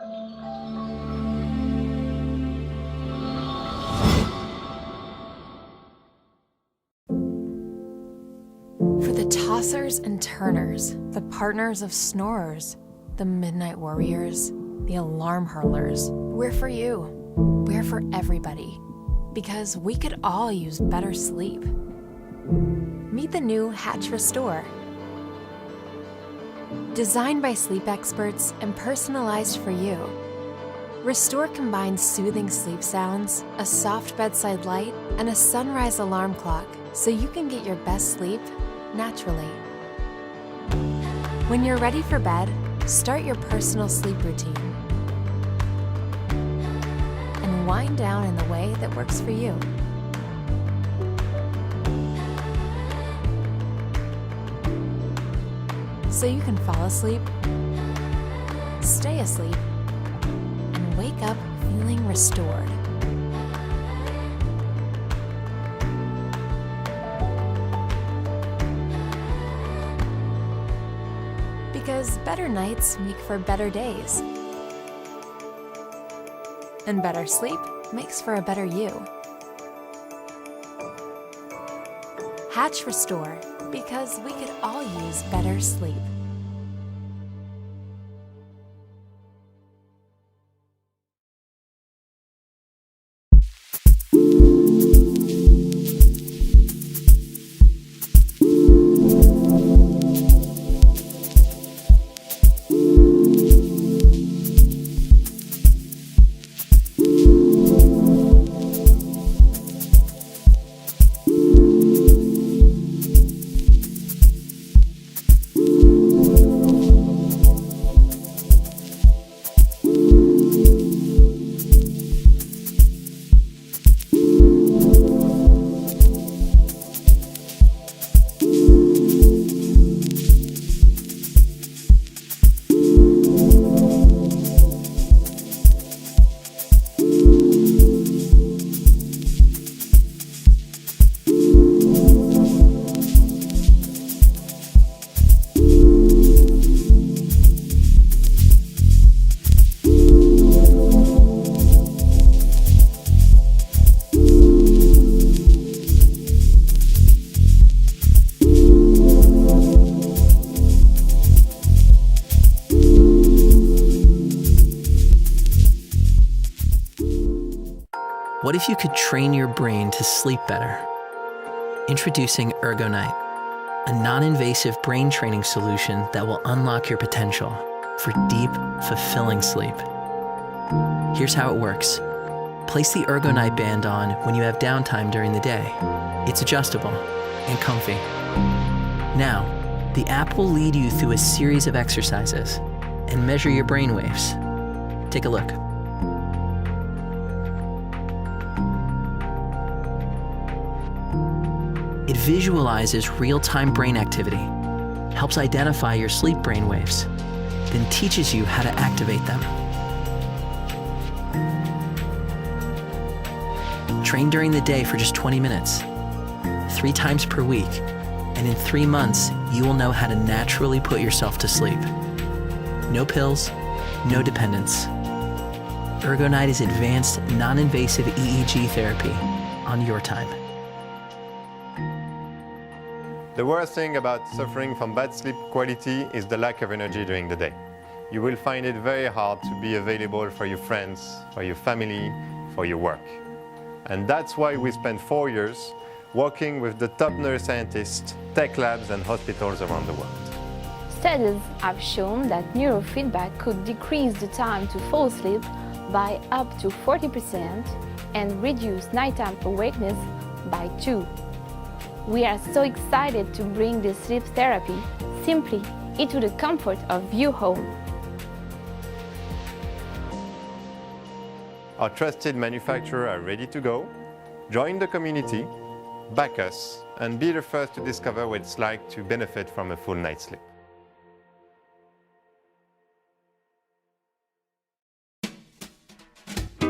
For the tossers and turners, the partners of snorers, the midnight warriors, the alarm hurlers, we're for you. We're for everybody. Because we could all use better sleep. Meet the new Hatch Restore. Designed by sleep experts and personalized for you, Restore combines soothing sleep sounds, a soft bedside light, and a sunrise alarm clock so you can get your best sleep naturally. When you're ready for bed, start your personal sleep routine and wind down in the way that works for you. So you can fall asleep, stay asleep, and wake up feeling restored. Because better nights make for better days. And better sleep makes for a better you. Hatch Restore, because we could all use better sleep. What if you could train your brain to sleep better? Introducing URGONight, a non-invasive brain training solution that will unlock your potential for deep, fulfilling sleep. Here's how it works. Place the URGONight band on when you have downtime during the day. It's adjustable and comfy. Now, the app will lead you through a series of exercises and measure your brain waves. Take a look. It visualizes real-time brain activity, helps identify your sleep brain waves, then teaches you how to activate them. Train during the day for just 20 minutes, 3 times per week, and in 3 months, you will know how to naturally put yourself to sleep. No pills, no dependence. URGONight is advanced, non-invasive EEG therapy on your time. The worst thing about suffering from bad sleep quality is the lack of energy during the day. You will find it very hard to be available for your friends, for your family, for your work. And that's why we spent 4 years working with the top neuroscientists, tech labs and hospitals around the world. Studies have shown that neurofeedback could decrease the time to fall asleep by up to 40% and reduce nighttime awakeness by 2. We are so excited to bring this sleep therapy simply into the comfort of your home. Our trusted manufacturers are ready to go. Join the community, back us, and be the first to discover what it's like to benefit from a full night's sleep.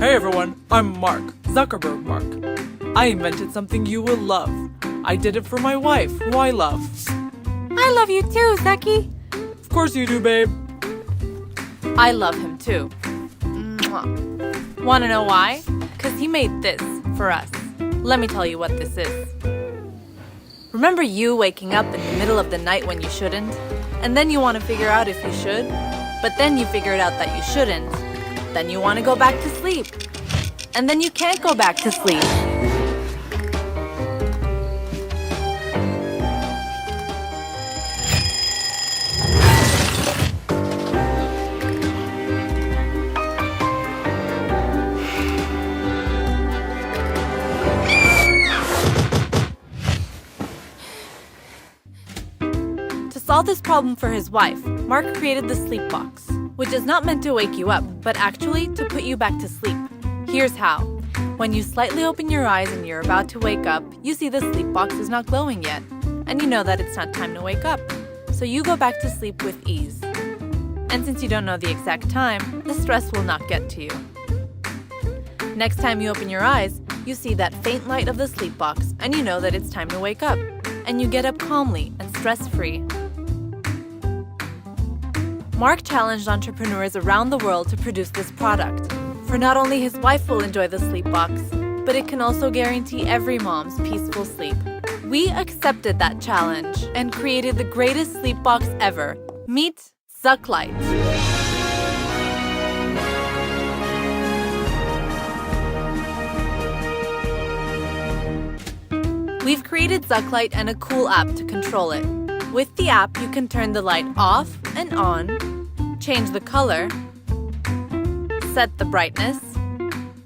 Hey everyone, I'm Mark, Zuckerberg Mark. I invented something you will love. I did it for my wife, who I love. I love you too, Zucky. Of course you do, babe. I love him too. Mwah. Want to know why? Because he made this for us. Let me tell you what this is. Remember you waking up in the middle of the night when you shouldn't? And then you want to figure out if you should? But then you figured out that you shouldn't. Then you want to go back to sleep. And then you can't go back to sleep. To solve this problem for his wife, Mark created the sleep box, which is not meant to wake you up, but actually to put you back to sleep. Here's how. When you slightly open your eyes and you're about to wake up, you see the sleep box is not glowing yet, and you know that it's not time to wake up. So you go back to sleep with ease. And since you don't know the exact time, the stress will not get to you. Next time you open your eyes, you see that faint light of the sleep box, and you know that it's time to wake up. And you get up calmly and stress-free. Mark challenged entrepreneurs around the world to produce this product. For not only his wife will enjoy the sleep box, but it can also guarantee every mom's peaceful sleep. We accepted that challenge and created the greatest sleep box ever. Meet URGOnight. We've created URGOnight and a cool app to control it. With the app, you can turn the light off and on, change the color, set the brightness,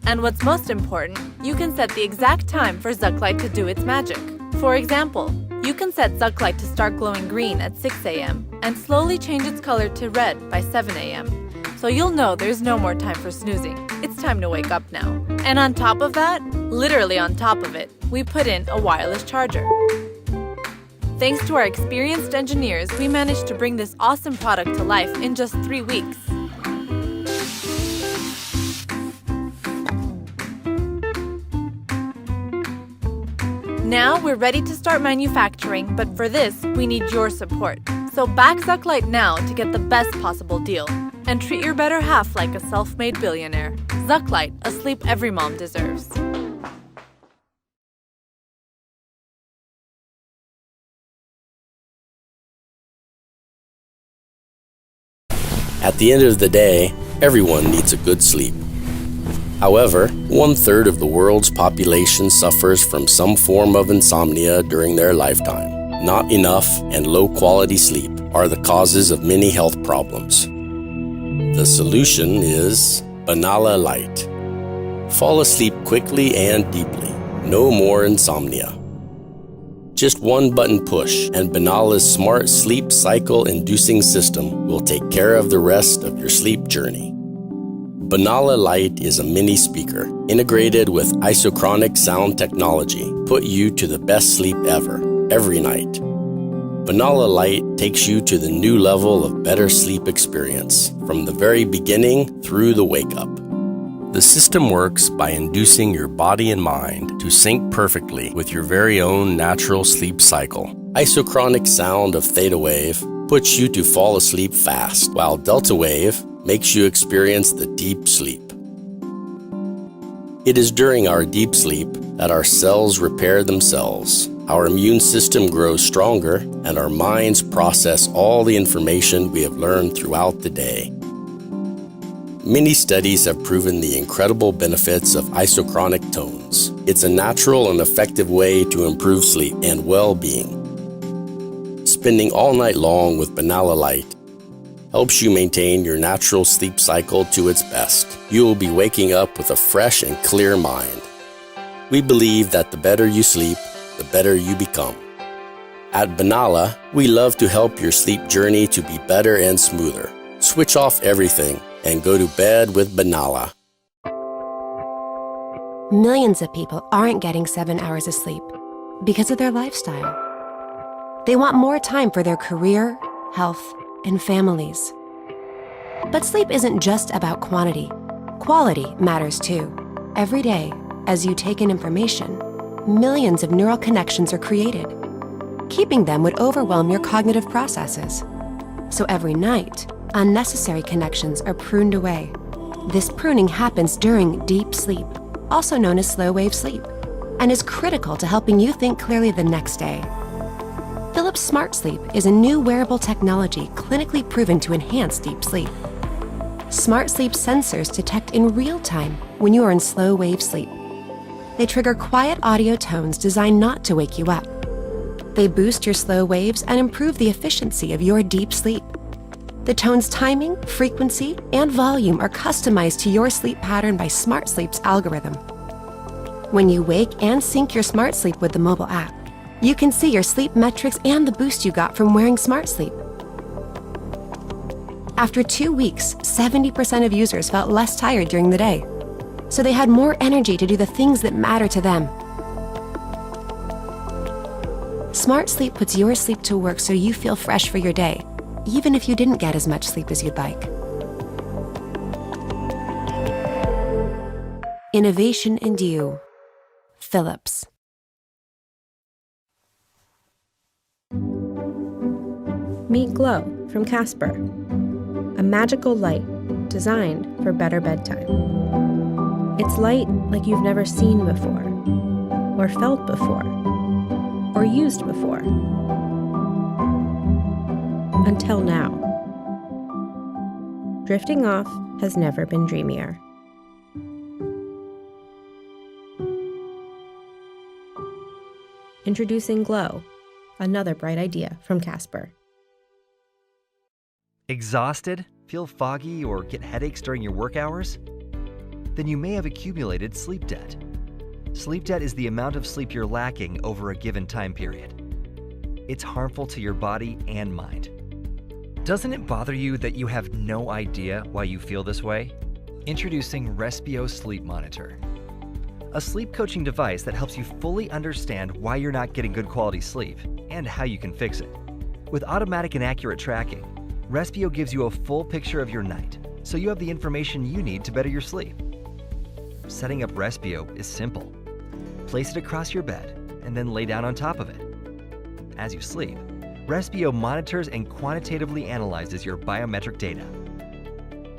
and what's most important, you can set the exact time for URGOnight to do its magic. For example, you can set URGOnight to start glowing green at 6 a.m. and slowly change its color to red by 7 a.m. So you'll know there's no more time for snoozing. It's time to wake up now. And on top of that, literally on top of it, we put in a wireless charger. Thanks to our experienced engineers, we managed to bring this awesome product to life in just 3 weeks. Now we're ready to start manufacturing, but for this, we need your support. So back URGOnight now to get the best possible deal. And treat your better half like a self-made billionaire. URGOnight, a sleep every mom deserves. At the end of the day, everyone needs a good sleep. However, 1/3 of the world's population suffers from some form of insomnia during their lifetime. Not enough and low-quality sleep are the causes of many health problems. The solution is Benalla Light. Fall asleep quickly and deeply. No more insomnia. Just one button push and Benalla's smart sleep cycle inducing system will take care of the rest of your sleep journey. Benalla Light is a mini speaker integrated with isochronic sound technology, put you to the best sleep ever, every night. Benalla Light takes you to the new level of better sleep experience from the very beginning through the wake up. The system works by inducing your body and mind to sync perfectly with your very own natural sleep cycle. Isochronic sound of theta wave puts you to fall asleep fast, while delta wave makes you experience the deep sleep. It is during our deep sleep that our cells repair themselves, our immune system grows stronger, and our minds process all the information we have learned throughout the day. Many studies have proven the incredible benefits of isochronic tones. It's a natural and effective way to improve sleep and well-being. Spending all night long with Benalla Light helps you maintain your natural sleep cycle to its best. You will be waking up with a fresh and clear mind. We believe that the better you sleep, the better you become. At Benalla, we love to help your sleep journey to be better and smoother. Switch off everything and go to bed with Benalla. Millions of people aren't getting 7 hours of sleep because of their lifestyle. They want more time for their career, health, and families. But sleep isn't just about quantity. Quality matters too. Every day, as you take in information, millions of neural connections are created. Keeping them would overwhelm your cognitive processes. So every night, unnecessary connections are pruned away. This pruning happens during deep sleep, also known as slow-wave sleep, and is critical to helping you think clearly the next day. Philips Smart Sleep is a new wearable technology clinically proven to enhance deep sleep. Smart Sleep sensors detect in real time when you are in slow-wave sleep. They trigger quiet audio tones designed not to wake you up. They boost your slow waves and improve the efficiency of your deep sleep. The tone's timing, frequency, and volume are customized to your sleep pattern by Smart Sleep's algorithm. When you wake and sync your Smart Sleep with the mobile app, you can see your sleep metrics and the boost you got from wearing Smart Sleep. After 2 weeks, 70% of users felt less tired during the day, so they had more energy to do the things that matter to them. Smart Sleep puts your sleep to work so you feel fresh for your day, even if you didn't get as much sleep as you'd like. Innovation in you. Philips. Meet Glow from Casper, a magical light designed for better bedtime. It's light like you've never seen before, or felt before, or used before. Until now. Drifting off has never been dreamier. Introducing Glow, another bright idea from Casper. Exhausted, feel foggy, or get headaches during your work hours? Then you may have accumulated sleep debt. Sleep debt is the amount of sleep you're lacking over a given time period. It's harmful to your body and mind. Doesn't it bother you that you have no idea why you feel this way? Introducing Respio Sleep Monitor, a sleep coaching device that helps you fully understand why you're not getting good quality sleep and how you can fix it. With automatic and accurate tracking, Respio gives you a full picture of your night, so you have the information you need to better your sleep. Setting up Respio is simple. Place it across your bed and then lay down on top of it. As you sleep, Respio monitors and quantitatively analyzes your biometric data.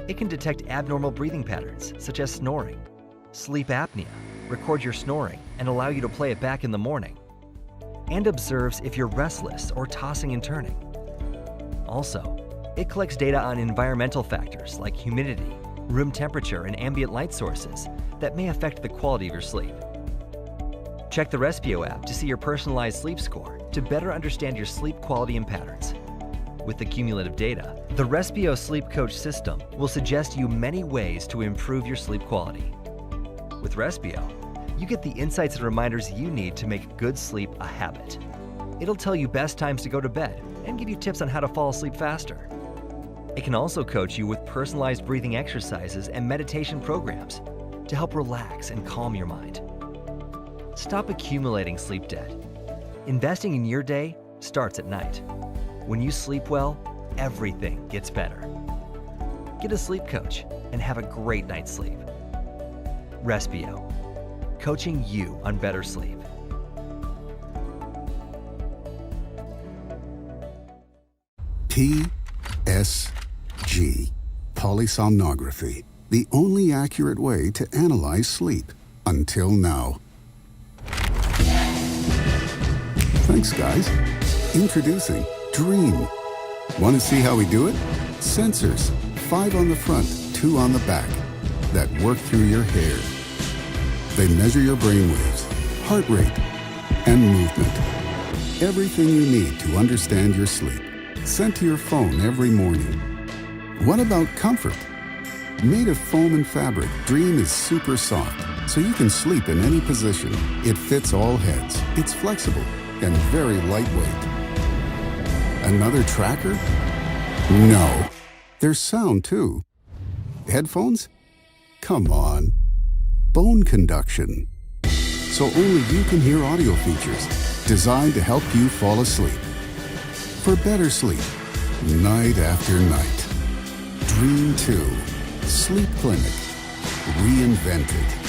It can detect abnormal breathing patterns, such as snoring, sleep apnea, record your snoring, and allow you to play it back in the morning, and observes if you're restless or tossing and turning. Also, it collects data on environmental factors like humidity, room temperature, and ambient light sources that may affect the quality of your sleep. Check the Respio app to see your personalized sleep score to better understand your sleep quality and patterns. With the cumulative data, the Respio Sleep Coach system will suggest you many ways to improve your sleep quality. With Respio, you get the insights and reminders you need to make good sleep a habit. It'll tell you best times to go to bed and give you tips on how to fall asleep faster. It can also coach you with personalized breathing exercises and meditation programs to help relax and calm your mind. Stop accumulating sleep debt. Investing in your day starts at night. When you sleep well, everything gets better. Get a sleep coach and have a great night's sleep. Respio, coaching you on better sleep. PSG, polysomnography, the only accurate way to analyze sleep until now. Thanks, guys. Introducing Dream. Want to see how we do it? Sensors, 5 on the front, 2 on the back, that work through your hair. They measure your brainwaves, heart rate, and movement. Everything you need to understand your sleep, sent to your phone every morning. What about comfort? Made of foam and fabric, Dream is super soft, so you can sleep in any position. It fits all heads, it's flexible, and very lightweight. Another tracker? No. There's sound too. Headphones? Come on. Bone conduction. So only you can hear audio features designed to help you fall asleep. For better sleep, night after night. Dream 2. Sleep Clinic. Reinvented.